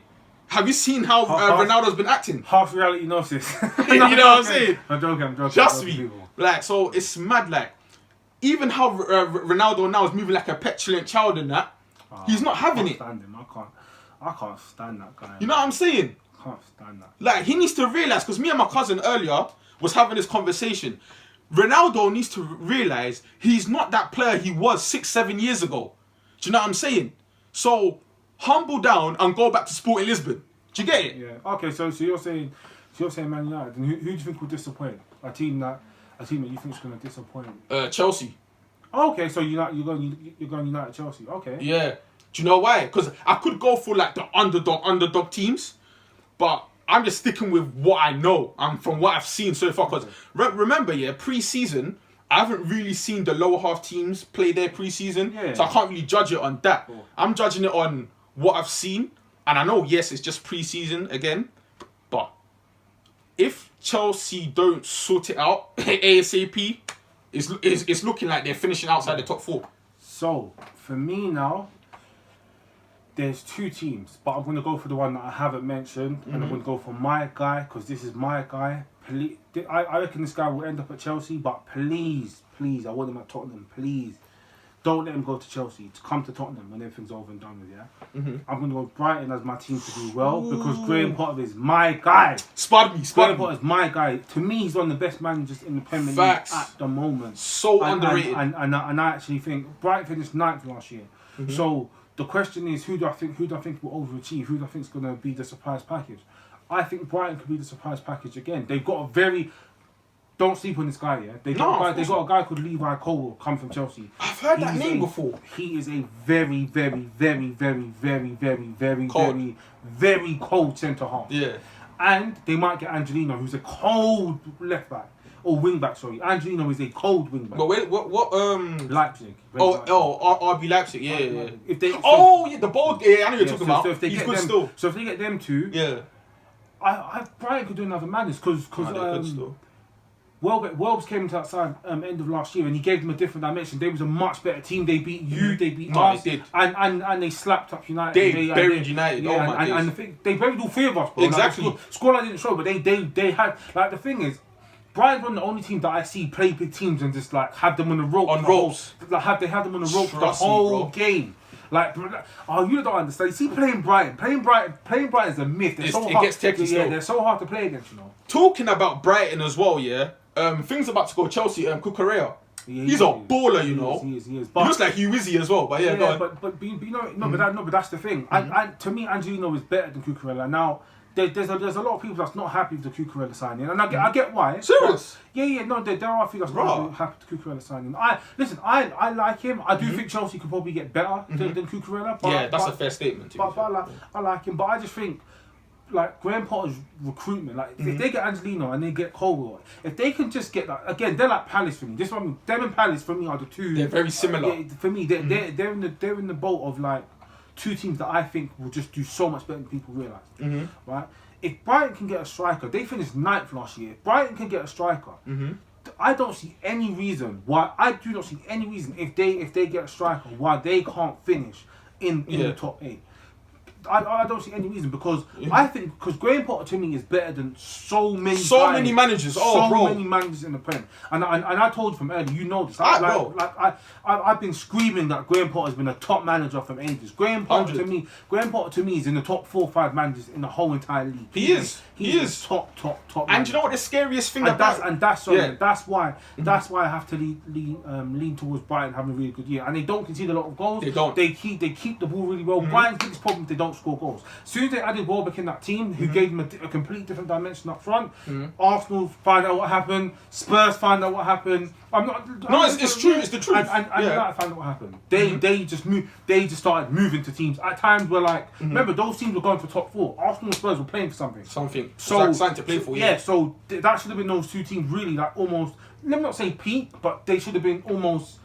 Have you seen how Ronaldo's been acting? Half reality gnosis. You know what I'm saying? I'm joking. Trust me. Like, so it's mad. Like, even how Ronaldo now is moving like a petulant child and that, he's not having it. I I can't stand that guy. You know what I'm saying? Can't stand that. Like, he needs to realise, because me and my cousin earlier was having this conversation. Ronaldo needs to realise he's not that player he was 6-7 years ago. Do you know what I'm saying? So, humble down and go back to Sporting Lisbon. Do you get it? Yeah. Okay, so you're saying Man United. And who do you think will disappoint? A team that you think is going to disappoint? Chelsea. Okay, so you're going United Chelsea. Okay. Yeah. Do you know why? Because I could go for like the underdog teams, but I'm just sticking with what I know and from what I've seen so far. Because remember, pre-season, I haven't really seen the lower half teams play their pre-season, so I can't really judge it on that. Cool. I'm judging it on what I've seen, and I know, yes, it's just pre-season again, but if Chelsea don't sort it out ASAP, it's looking like they're finishing outside the top 4. So for me now, there's 2 teams, but I'm going to go for the one that I haven't mentioned, and I'm going to go for my guy, because this is my guy. I reckon this guy will end up at Chelsea, but please, I want him at Tottenham. Please, don't let him go to Chelsea. To come to Tottenham when everything's over and done with, yeah? I'm going to go Brighton as my team to do well, because Graham Potter is my guy. Spud me. Graham Potter is my guy. To me, he's one of the best managers in the Premier League at the moment. So underrated. And I actually think Brighton finished 9th last year. So the question is, who do I think will overachieve? Who do I think is going to be the surprise package? I think Brighton could be the surprise package again. They've got a very... Don't sleep on this guy, yeah? They got a guy called Levi Colwill, come from Chelsea. I've heard that name before. He is a very, very, very, very, very, very, very, very, very cold centre-half. Yeah. And they might get Angelino, who's a cold left-back. Or wing-back, sorry. Angelino is a cold wing-back. But wait, what Leipzig. RB Leipzig, yeah. If they, the bold, I know you're talking about. So if they He's get good them, still. So if they get them 2, yeah. Brighton could do another madness, because Welbs came into that side end of last year, and he gave them a different dimension. They was a much better team. They beat you, they beat us, they did. And they slapped up United. They buried United. Yeah, oh my days. And the thing, they buried all 3 of us, bro. Exactly. Like, scoreline didn't show, but they had, like, the thing is, Brighton's one of the only teams that I see play big teams and just like have them on the rope. They have them on the rope the whole game. Like, you don't understand. You see, playing Brighton is a myth. It gets techy still. They're so hard to play against, you know. Talking about Brighton as well, yeah. Things about to go Chelsea. Cucurella. He's a baller, you know. He is. But he looks like Hugh Wizzy as well. But yeah, go on. But you know, but that's the thing. And to me, Angelino is better than Cucurella. Now, there's a lot of people that's not happy with the Cucurella signing, and I get why. Serious? No, there are people that's not happy with the Cucurella signing. I like him. I do think Chelsea could probably get better than Cucurella. But, that's a fair statement. I like him, but I just think, like, Graham Potter's recruitment, like, if they get Angelino and they get Colwill, if they can just get that, again, they're like Palace for me. This one, them and Palace for me are the 2. They're very similar. For me, they're in the boat of like 2 teams that I think will just do so much better than people realise. Right? If Brighton can get a striker, they finished 9th last year. If Brighton can get a striker, I don't see any reason why. I do not see any reason if they get a striker why they can't finish in the top 8. I don't see any reason, because I think Graham Potter to me is better than so many managers. Many managers in the Prem. And I told you from earlier, you know this. I've been screaming that Graham Potter has been a top manager from ages. Graham Potter to me is in the top 4 or 5 managers in the whole entire league. He is top. And manager. you know what the scariest thing that's why I have to lean towards Brighton having a really good year. And they don't concede a lot of goals. They don't. They keep the ball really well. Brighton's biggest problem is they don't score goals. As soon as they added Welbeck in that team, who gave them a complete different dimension up front, Arsenal find out what happened, Spurs find out what happened. It's true. It's the truth. And United found out what happened. They just started moving to teams at times where, like, remember, those teams were going for top 4. Arsenal and Spurs were playing for something. Something to play for. So that should have been those 2 teams really, like, almost. Let me not say peak, but they should have been almost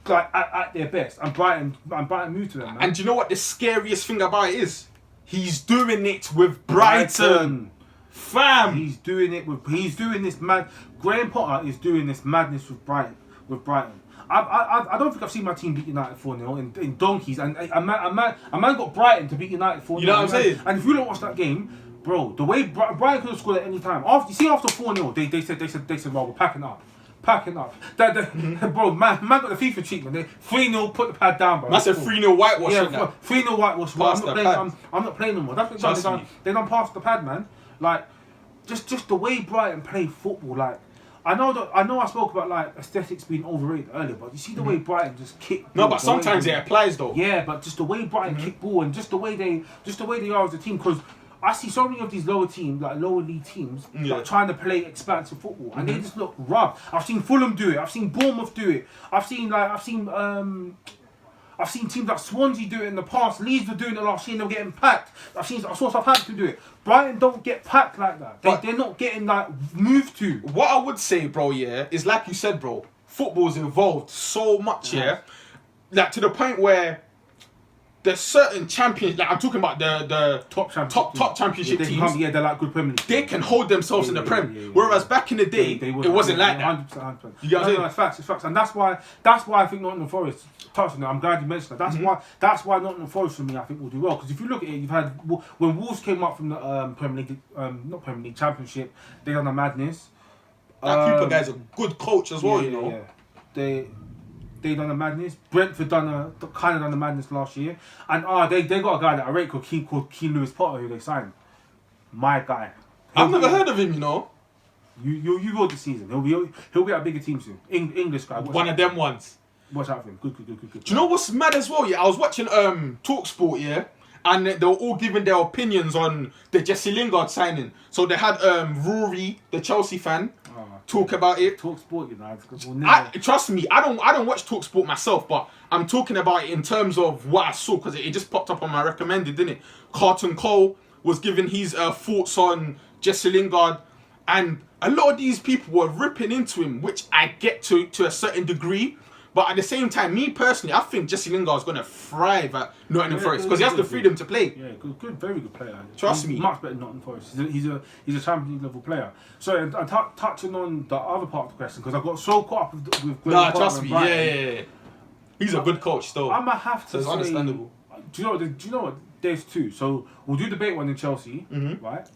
like at their best. And Brighton moved to them, man. And do you know what the scariest thing about it is? He's doing it with Brighton. Fam! He's doing this mad. Graham Potter is doing this madness with Brighton. I don't think I've seen my team beat United 4-0 in donkeys, and a man got Brighton to beat United 4-0. You know what I'm saying? And if you don't watch that game, bro, the way Brighton could have scored at any time. After 4-0, they said, well, we're packing up. packing up. Bro, man got the FIFA treatment. They 3-0, put the pad down, bro. That's a 3-0 whitewash. Yeah, 3-0 whitewash. I'm not playing no more. That's what they done past the pad, man. Like, just the way Brighton play football, like. I know I spoke about like aesthetics being overrated earlier, but you see the way Brighton just kick. No, but sometimes it applies though. Yeah, but just the way Brighton kick ball and just the way they are as a team. Because I see so many of these lower league teams, like, trying to play expansive football, and they just look rough. I've seen Fulham do it. I've seen Bournemouth do it. I've seen teams like Swansea do it in the past. Leeds were doing it last year and they were getting packed. I saw Southampton do it. Brighton don't get packed like that. They're not getting like moved to. What I would say, bro, is like you said, bro, football's evolved so much, like to the point where there's certain champions, like I'm talking about the top championship teams. They're like good Premier League. They can hold themselves in the Prem. Whereas back in the day, it wasn't like that. 100%. You know what I'm saying? It's facts. And that's why I think Nottingham Forest touched on it. I'm glad you mentioned that. That's why Nottingham Forest for me, I think, will do well. Because if you look at it, you've had when Wolves came up from the Premier League, not Premier League Championship, they done a madness. That Cooper guy's a good coach as well, you know. Yeah. They done a madness. Brentford done a madness last year, and they got a guy that I rate called Key Lewis Potter who they signed. My guy. I've never heard of him, you know. You will this season. He'll be at a bigger team soon. English guy. One of them ones. Watch out for him. Good. Do you know what's mad as well? Yeah, I was watching TalkSport, yeah, and they were all giving their opinions on the Jesse Lingard signing. So they had Rory, the Chelsea fan, talk about it. TalkSport, you know. Trust me, I don't watch TalkSport myself, but I'm talking about it in terms of what I saw because it just popped up on my recommended, didn't it? Carlton Cole was giving his thoughts on Jesse Lingard, and a lot of these people were ripping into him, which I get to a certain degree. But at the same time, me personally, I think Jesse Lingard's going to thrive at Nottingham Forest because he has the freedom to play. Yeah, good, very good player. Trust me. Much better than Nottingham Forest. He's a Champions League level player. So, and touching on the other part of the question, because I got so caught up with trust me. Yeah. He's a good coach still. I'm going to have to say... it's understandable. Do you know what? There's two. So, we'll do debate one in Chelsea, right?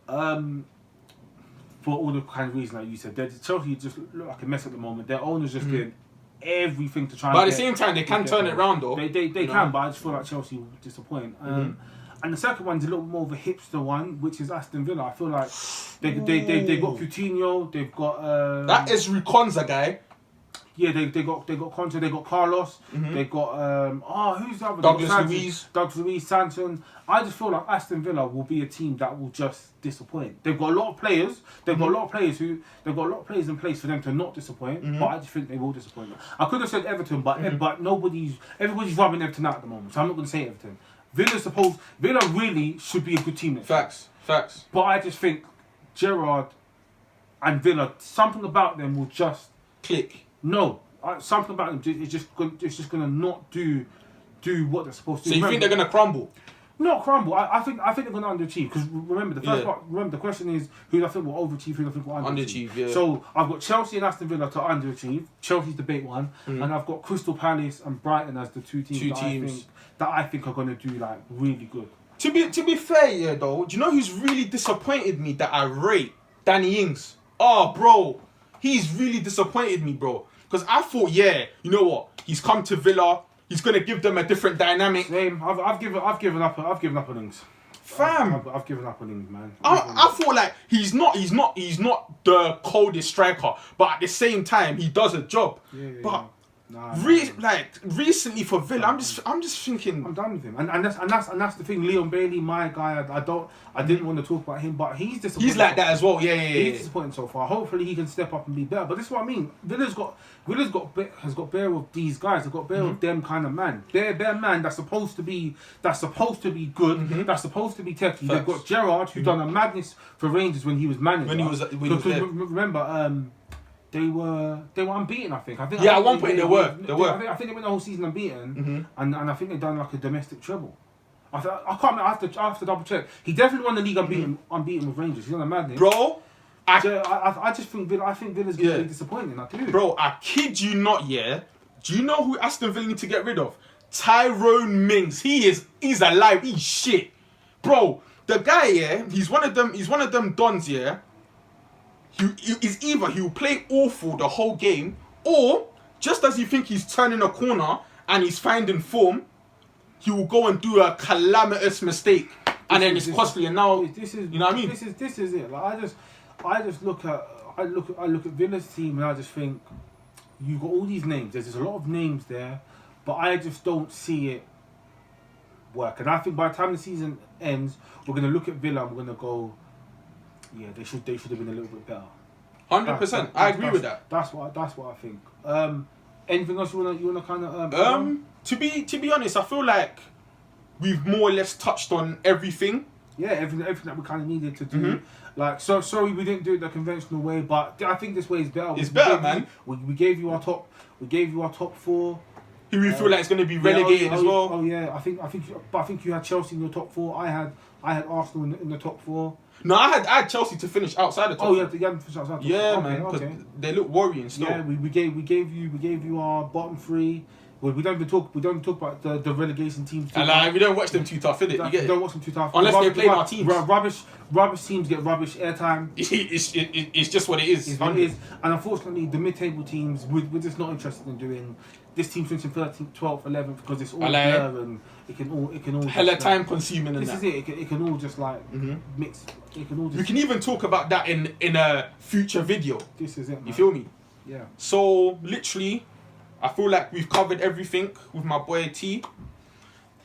For all the kind of reasons like you said. Chelsea just look like a mess at the moment. Their owner's just doing everything to try. But at the same time, they can turn it around though. They can, but I just feel like Chelsea will disappoint. And the second one's a little more of a hipster one, which is Aston Villa. I feel like they got Coutinho, they've got that Ezri Konsa guy. Yeah, they got Conte, they got Carlos, they got who's the other? Douglas Luiz, Santon. I just feel like Aston Villa will be a team that will just disappoint. They've got a lot of players. They've got a lot of players in place for them to not disappoint. But I just think they will disappoint. I could have said Everton, but everybody's rubbing Everton out at the moment, so I'm not going to say Everton. Villa really should be a good team. Facts. But I just think Gerrard and Villa, something about them will just click. No, something about them is just going to not do what they're supposed to. So you think they're going to crumble? Not crumble. I think they're going to underachieve because remember the first part. Remember the question is who I think will overachieve, who I think will underachieve. Yeah. So I've got Chelsea and Aston Villa to underachieve. Chelsea's the big one, and I've got Crystal Palace and Brighton as the two teams that I think are going to do like really good. To be fair, yeah, though, do you know who's really disappointed me that I rate? Danny Ings. Oh, bro, he's really disappointed me, bro. Because I thought, you know what? He's come to Villa. He's gonna give them a different dynamic. Same. I've given up on Ings. Fam, I've given up on Ings, man. I thought like he's not the coldest striker, but at the same time he does a job. But recently for Villa, I'm just thinking I'm done with him, and that's the thing. Leon Bailey, my guy, I didn't want to talk about him, but he's disappointing. He's like that as well. Yeah. He's disappointing so far. Hopefully he can step up and be better. But this is what I mean. Villa's got bear of these guys. They've got bear of them kind of man. They're man that's supposed to be good. That's supposed to be techie. They've got Gerrard who done a madness for Rangers when he was manager. Remember. They were unbeaten, I think. At one point they were. I think they went the whole season unbeaten, and I think they've done like a domestic treble. I can't remember. I have to double check. He definitely won the league unbeaten with Rangers. He's on a madness, bro. I just think Villa's going to be disappointing. I do, bro. I kid you not. Yeah. Do you know who Aston Villa need to get rid of? Tyrone Mings. He's alive. He's shit, bro. The guy, he's one of them dons, Is either he'll play awful the whole game, or just as you think he's turning a corner and he's finding form, he will go and do a calamitous mistake, and then it's costly. And now, this is, you know what I mean? This is it. Like I just look at Villa's team and I just think you've got all these names. There's a lot of names there, but I just don't see it work. And I think by the time the season ends, we're gonna look at Villa and we're gonna go, yeah, they should have been a little bit better. 100%. I agree with that. That's what I think. Anything else you wanna kind of to be honest, I feel like we've more or less touched on everything. Yeah, everything that we kind of needed to do. Like, so sorry we didn't do it the conventional way, but I think this way is better. It's better, man. We gave you our top. We gave you our top four. Who we feel like is going to be relegated as well. Oh yeah, I think you had Chelsea in your top four. I had Arsenal in the top four. No, I had Chelsea to finish outside the top. Oh yeah, you hadn't finished outside. Yeah, man, because they look worrying still. Yeah, we gave you our bottom three. Well, we don't even talk about the relegation teams. And we don't watch them too tough, innit? We don't watch them too tough. Unless they play our teams. Rubbish teams get rubbish airtime. It's just what it is. It's what it is. And unfortunately, the mid-table teams, we're just not interested in doing. This team's finishing 13th, 12th, 11th because it's all there and it can all. Hella time consuming. This is it. It can all just like mix. It can all. We can even talk about that in a future video. This is it, man. You feel me? Yeah. So literally, I feel like we've covered everything with my boy T.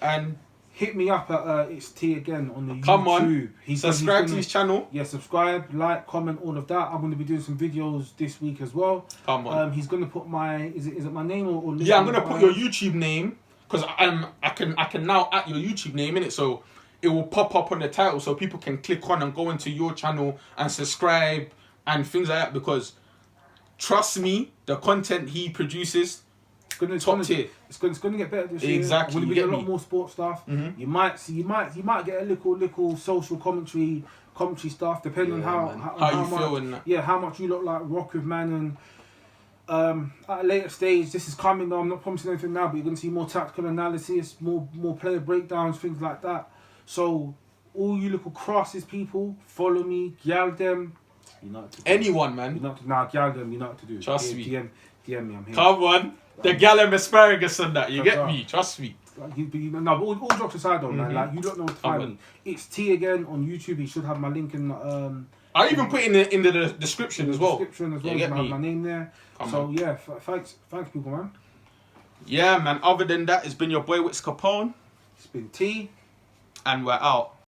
And hit me up at it's T again on the YouTube. Come on, subscribe to his channel. Yeah, subscribe, like, comment, all of that. I'm going to be doing some videos this week as well. Come on. He's going to put my is it my name or yeah, I'm going to put your YouTube name because I can now add your YouTube name in it, so it will pop up on the title so people can click on and go into your channel and subscribe and things like that. Because trust me, the content he produces. Top tier. It's going to get better this year. Exactly. We're going to be a lot more sports stuff. You might get a little social commentary stuff depending on how you feel and that. Yeah, how much you look like Rock with Man and at a later stage. This is coming though. I'm not promising anything now, but you're going to see more tactical analysis, more player breakdowns, things like that. So all you little crosses people, follow me, gyal them. Anyone, man. Gyal them. You know what to do. Trust me. DM me. I'm here. Come on. The gallum asparagus and that, you get me, trust me. But all jokes aside though, man, like you don't know what to find me. It's T again on YouTube. You should have my link in I even put it in the description as well. You get me. My name there. Yeah, thanks people, man. Yeah, man. Other than that, it's been your boy Wits Capone. It's been T. And we're out.